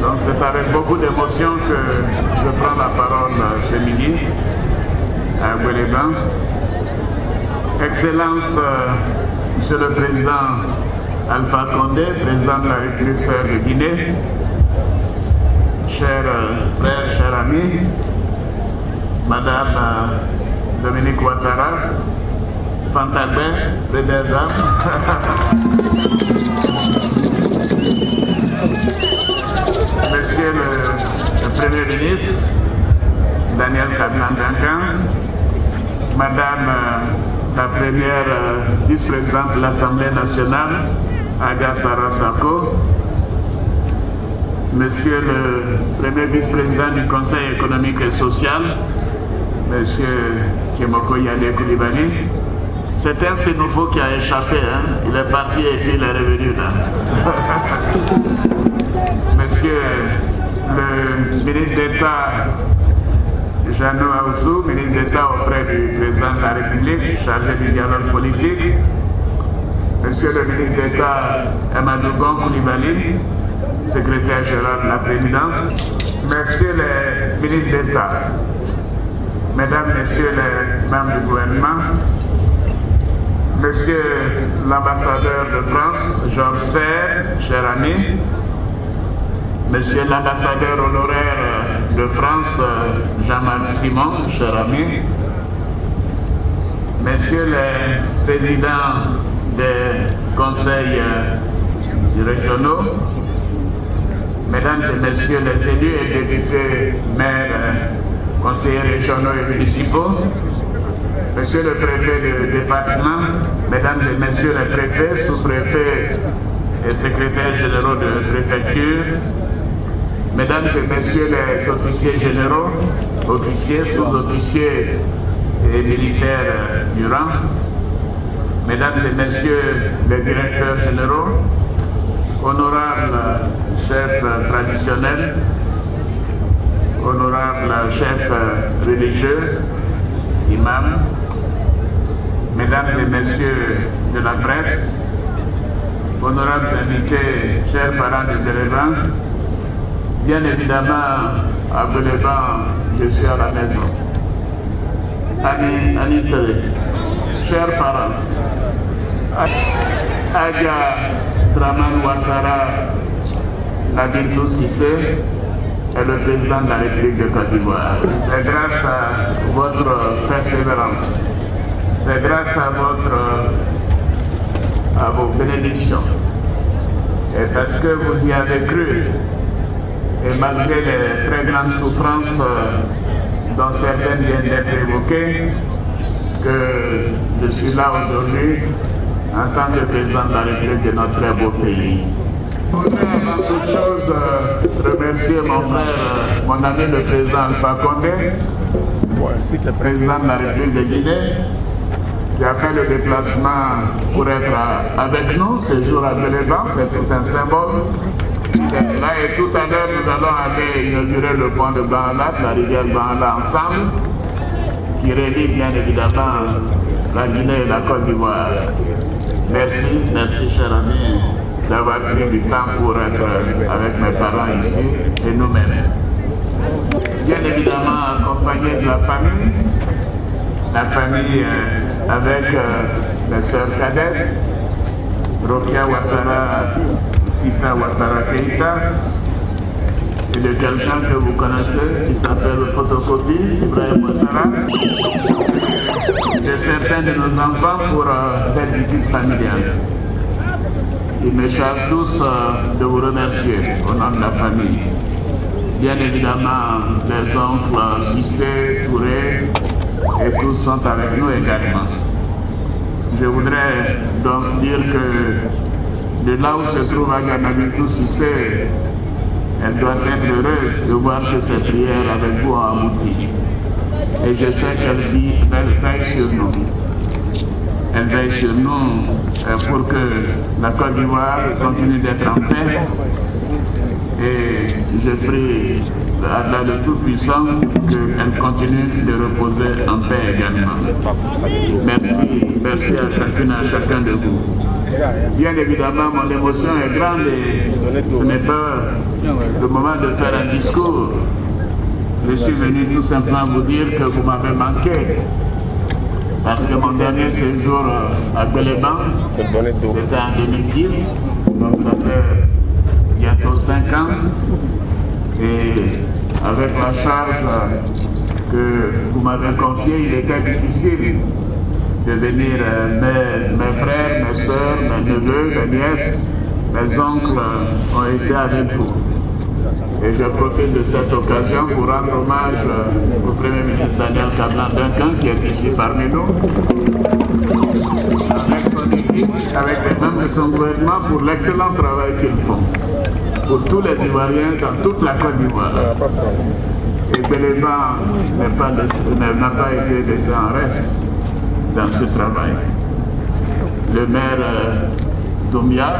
Donc c'est avec beaucoup d'émotion que je prends la parole ce midi à Guéléban. Excellence, Monsieur le Président Alpha Condé, Président de la République de Guinée, chers frères, chers amis, Madame Dominique Ouattara, Fantalbert, première dame, Monsieur le Premier ministre, Daniel Kablan-Duncan, Madame la première vice-présidente de l'Assemblée nationale, Aga Sarah Sako, Monsieur le premier vice-président du Conseil économique et social, Monsieur Kimoko Yale Koulibaly. C'est un si nouveau qui a échappé, hein? Il est parti et puis il est revenu là. Monsieur le ministre d'État Jeannot Aouzou, ministre d'État auprès du président de la République, chargé du dialogue politique. Monsieur le ministre d'État Amadou Gon Koulibaly, secrétaire général de la présidence. Messieurs les ministres d'État, Mesdames, Messieurs les membres du gouvernement, Monsieur l'ambassadeur de France, Georges Serre, cher ami, Monsieur l'ambassadeur honoraire de France, Jean-Marc Simon, cher ami, Messieurs les présidents des conseils régionaux, Mesdames et Messieurs les élus et députés, maires, conseillers régionaux et municipaux, Monsieur le préfet du département, Mesdames et Messieurs les préfets, sous-préfets et secrétaires généraux de préfecture, Mesdames et Messieurs les officiers généraux, officiers, sous-officiers et militaires du rang, Mesdames et Messieurs les directeurs généraux, honorables chefs traditionnels, honorables chefs religieux, imams, Mesdames et Messieurs de la presse, honorables invités, chers parents de Guéléban, bien évidemment, à Guéléban, je suis à la maison. Annie Télé, chers parents, Aga Draman Ouattara Nabintou Sissé est le président de la République de Côte d'Ivoire. C'est grâce à votre persévérance, c'est grâce à vos bénédictions, et parce que vous y avez cru, et malgré les très grandes souffrances dont certaines viennent d'être évoquées, que je suis là aujourd'hui en tant que président de la République de notre très beau pays. Je voudrais avant toute chose remercier mon frère, mon ami le président Alpha Condé, président de la République de Guinée, qui a fait le déplacement pour être avec nous ce jour à Guéléban, c'est tout un symbole. Là et tout à l'heure, nous allons aller inaugurer le pont de Banla, la rivière Banla ensemble, qui relie bien évidemment la Guinée et la Côte d'Ivoire. Merci, merci cher ami d'avoir pris du temps pour être avec mes parents ici et nous-mêmes. Bien évidemment accompagné de la famille avec mes soeurs cadettes, Rokia Ouattara, Sissa Ouattara Keïta, et de quelqu'un que vous connaissez qui s'appelle Photocopie, Ibrahim Ouattara, de certains de nos enfants pour cette visite familiale. Ils me chargent tous de vous remercier au nom de la famille. Bien évidemment, les oncles Cissé, Touré, et tous sont avec nous également. Je voudrais donc dire que de là où se trouve Aga Nabintou Sissé, elle doit être heureuse de voir que ses prières avec vous ont abouti. Et je sais qu'elle veille sur nous. Elle veille sur nous pour que la Côte d'Ivoire continue d'être en paix. Et je prie Allah le Tout-Puissant qu'elle continue de reposer en paix également. Merci, merci à chacune et à chacun de vous. Bien évidemment, mon émotion est grande et ce n'est pas le moment de faire un discours. Je suis venu tout simplement vous dire que vous m'avez manqué. Parce que mon dernier séjour à Béléban, c'était en 2010, donc ça fait bientôt 5 ans. Et avec la charge que vous m'avez confiée, il était difficile de venir. Mes frères, mes soeurs, mes neveux, mes nièces, mes oncles ont été avec vous. Et je profite de cette occasion pour rendre hommage au Premier ministre Daniel Kablan-Duncan qui est ici parmi nous, avec son équipe, avec les membres de son gouvernement pour l'excellent travail qu'ils font pour tous les Ivoiriens dans toute la Côte d'Ivoire. Et Béléban n'a pas été laissé en reste dans ce travail. Le maire Doumbia,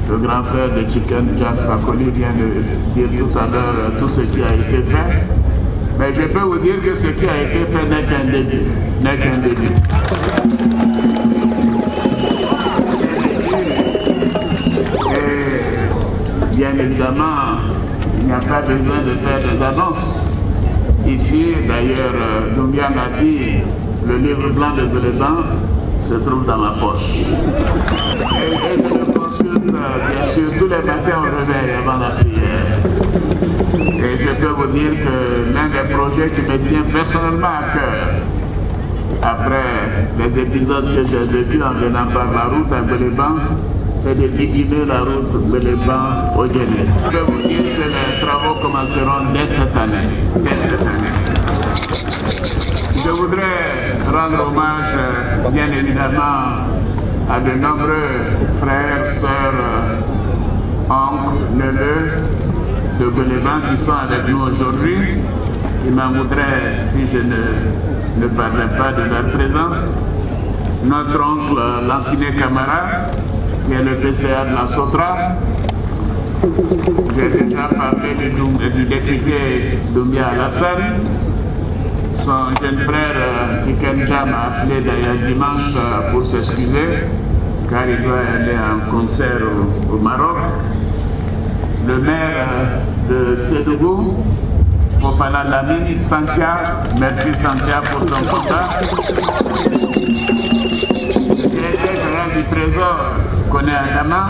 le grand frère de Tiken Jah Fakoly, vient de dire tout à l'heure tout ce qui a été fait. Mais je peux vous dire que ce qui a été fait n'est qu'un début. N'est qu'un début. Et bien évidemment, il n'y a pas besoin de faire des annonces. Ici, d'ailleurs, Doumbia m'a dit, le livre blanc de Béléban se trouve dans ma poche. Et je le consulte, bien sûr, tous les matins au réveil avant la prière. Et je peux vous dire que l'un des projets qui me tient personnellement à cœur, après les épisodes que j'ai vécus en venant par la route à Béléban, c'est de bitumer la route Béléban au Guinée. Je peux vous dire que les travaux commenceront dès cette année. Je voudrais rendre hommage, bien évidemment, à de nombreux frères, sœurs, oncles, neveux de Béléban qui sont avec nous aujourd'hui. Il m'en voudrait si je ne parlais pas de leur présence. Notre oncle Lanciné Camara, qui est le PCA de la Sotra. J'ai déjà parlé du député Doumbia Alassane. Son jeune frère Tiken Jah m'a appelé d'ailleurs dimanche pour s'excuser car il doit aller en concert au Maroc. Le maire de Sédougou, Fofana Lamine, Santia, merci Santia pour ton contact. Le directeur général du Trésor, Koné Adama,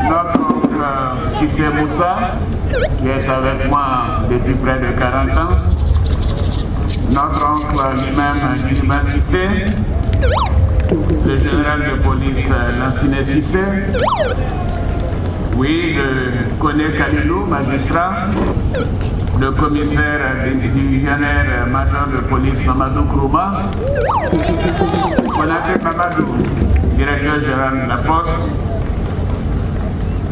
notre oncle Sissé Moussa, qui est avec moi depuis près de 40 ans, notre oncle lui-même, Nidouba Sissé, le général de police Lanciné Sissé, oui, le Koné Kalilou, magistrat, le commissaire divisionnaire major de police Mamadou Krouba, Konaté Mamadou, directeur général de la Poste,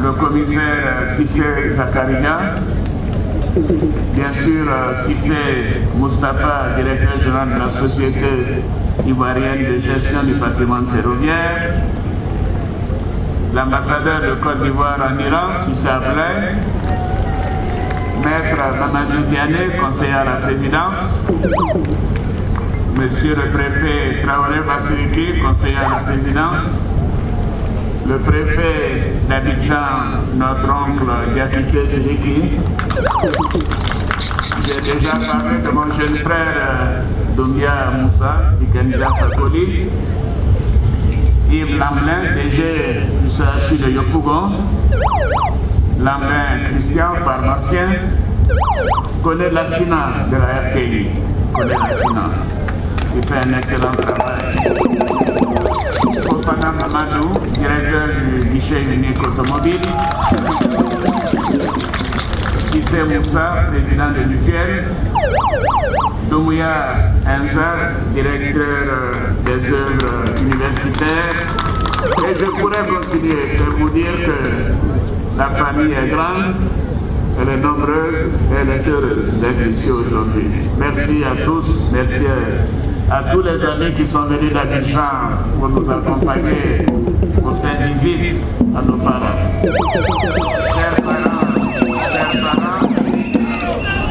le commissaire Sissé Zakaria, bien sûr Sissé Moustapha, directeur général de la Société ivoirienne de gestion du patrimoine ferroviaire, l'ambassadeur de Côte d'Ivoire en Iran, Sissé Ablay, Maître Mamadou Diané, conseiller à la présidence, Monsieur le préfet Traoré Bassiriki, conseiller à la présidence, le préfet d'Abidjan, notre oncle Diakité Sidiki. J'ai déjà parlé de mon jeune frère Doumbia Moussa, Tiken Jah Fakoly, Yves Lamblin, DG du CHU de Yopougon, Lamblin Christian, pharmacien, Koné Lassina de la RTI, Koné Lassina, qui fait un excellent travail. Fofana Mamadou, directeur du guichet unique automobile, Sissé Moussa, président de l'UQL, Doumbia Enzar, directeur des œuvres universitaires, et je pourrais continuer, je vais vous dire que la famille est grande, elle est nombreuse, elle est heureuse d'être ici aujourd'hui. Merci à tous, merci à tous les amis qui sont venus d'Abidjan pour nous accompagner pour cette visite à nos parents. Chers parents,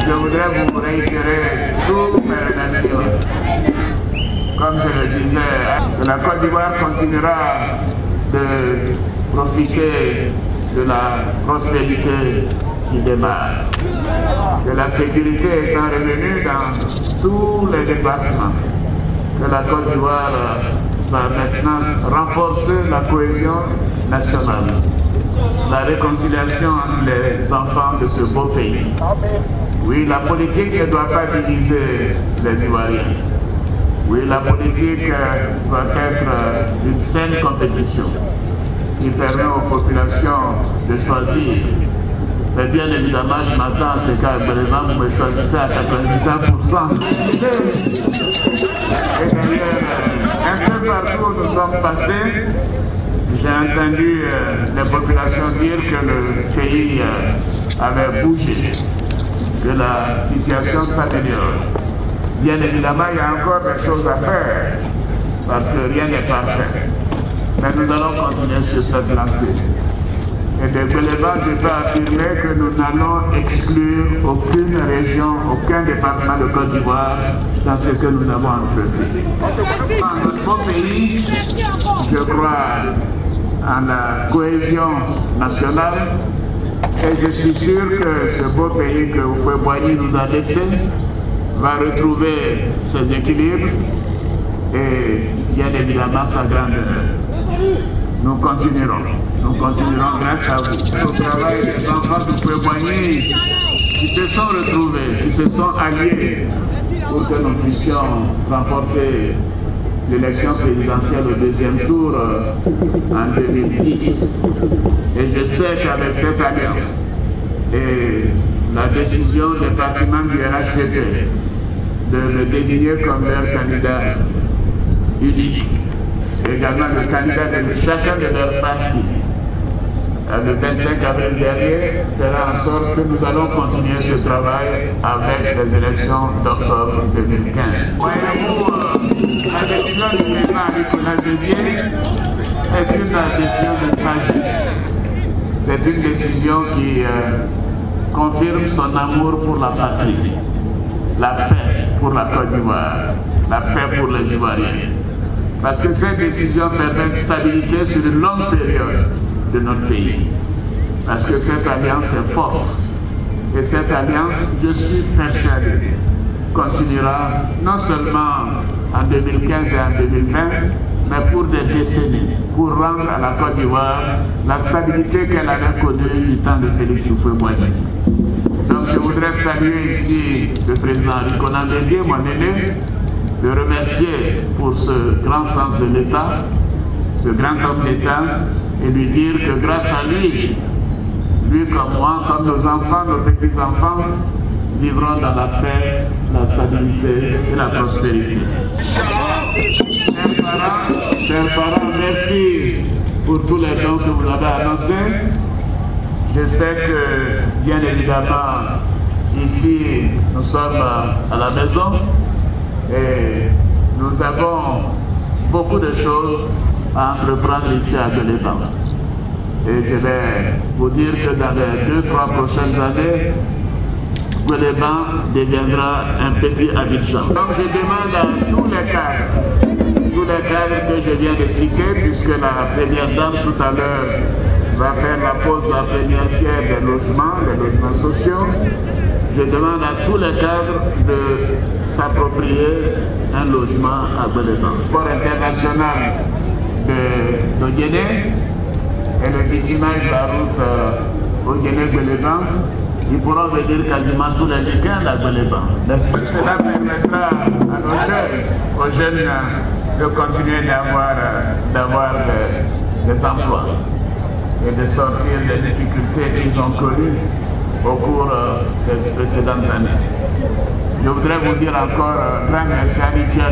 je voudrais vous réitérer tous mes remerciements. je le disais, que la Côte d'Ivoire continuera de profiter de la prospérité qui démarre. Que la sécurité étant revenue dans tous les départements, que la Côte d'Ivoire va maintenant renforcer la cohésion nationale, la réconciliation entre les enfants de ce beau pays. Oui, la politique ne doit pas diviser les Ivoiriens. Oui, la politique doit être une saine compétition qui permet aux populations de choisir. Mais bien évidemment, je m'attends à ce qu'à Bélévan, vous me choisissez à 99%. Et d'ailleurs, un peu partout où nous sommes passés, j'ai entendu les populations dire que le pays avait bougé, que la situation s'améliore. Bien évidemment, il y a encore des choses à faire, parce que rien n'est parfait. Mais nous allons continuer sur cette lancée. Et de Bélévan, je peux affirmer que nous n'allons exclure aucune région, aucun département de Côte d'Ivoire dans ce que nous avons entrepris. Dans notre beau pays, je crois en la cohésion nationale et je suis sûr que ce beau pays que Houphouët-Boigny nous a laissé va retrouver ses équilibres et bien évidemment sa grandeur. Nous continuerons grâce à vous. Au travail des enfants de Houphouët-Boigny qui se sont retrouvés, qui se sont alliés pour que nous puissions remporter l'élection présidentielle au deuxième tour en 2010. Et je sais qu'avec cette alliance et la décision des partisans du RHDP de me désigner comme leur candidat unique, également le candidat de chacun de leurs partis, le 25 avril dernier, fera en sorte que nous allons continuer ce travail avec les élections d'octobre 2015. Voyez-vous, la décision du président Nicolas Débié est une décision de sagesse. C'est une décision qui confirme son amour pour la patrie, la paix pour la Côte d'Ivoire, la paix pour les Ivoiriens. Parce que cette décision permet une stabilité sur une longue période de notre pays. Parce que cette alliance est forte. Et cette alliance, je suis persuadé, continuera non seulement en 2015 et en 2020, mais pour des décennies, pour rendre à la Côte d'Ivoire la stabilité qu'elle avait connue du temps de Félix Houphouët-Boigny. Donc je voudrais saluer ici le président Nicolas Débié, mon aîné, le remercier pour ce grand sens de l'État, ce grand homme d'État, et lui dire que grâce à lui comme moi, comme nos enfants, nos petits-enfants, vivront dans la paix, la stabilité et la prospérité. Chers parents, merci pour tous les dons que vous avez annoncés. Je sais que, bien évidemment, ici, nous sommes à la maison et nous avons beaucoup de choses à entreprendre ici à Bélévan. Et je vais vous dire que dans les 2-3 prochaines années, Bélévan deviendra un petit Abidjan. Donc je demande à tous les cadres que je viens de citer, puisque la première dame tout à l'heure va faire la pose de la première pierre des logements sociaux. Je demande à tous les cadres de s'approprier un logement à Bélévan. Le port international de Guinée et le bitumage de la route au Guinée-Bélévan, ils pourront venir quasiment tous les week-ends à Bélévan. Cela permettra à aux jeunes de continuer d'avoir des emplois et de sortir des difficultés qu'ils ont connues au cours des précédentes années. Je voudrais vous dire encore grand merci, amitié.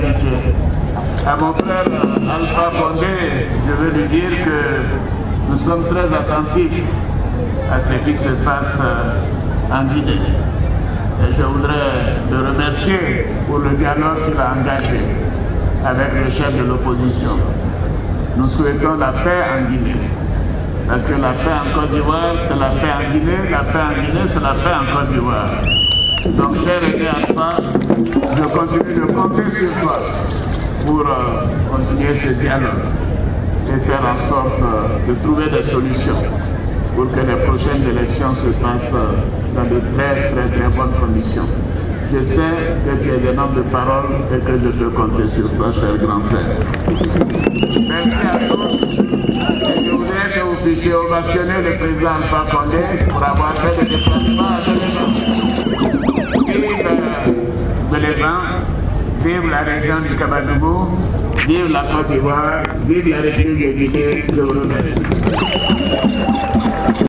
À mon frère Alpha Condé, je veux lui dire que nous sommes très attentifs à ce qui se passe en Guinée. Et je voudrais le remercier pour le dialogue qu'il a engagé avec le chef de l'opposition. Nous souhaitons la paix en Guinée. Parce que la paix en Côte d'Ivoire, c'est la paix en Guinée, la paix en Guinée, c'est la paix en Côte d'Ivoire. Donc, cher Aidé Alpha, je continue de compter sur toi pour continuer ce dialogue et faire en sorte de trouver des solutions pour que les prochaines élections se passent dans de très bonnes conditions. Je sais que tu es un homme de parole et que je peux compter sur toi, cher grand frère. Merci à tous. Et je voudrais que vous puissiez ovationner le président Alpha Condé pour avoir fait le déplacement à Belévin. Vive la région du Kabadougou, vive la Côte d'Ivoire, vive la République du Guinée. Je vous remercie.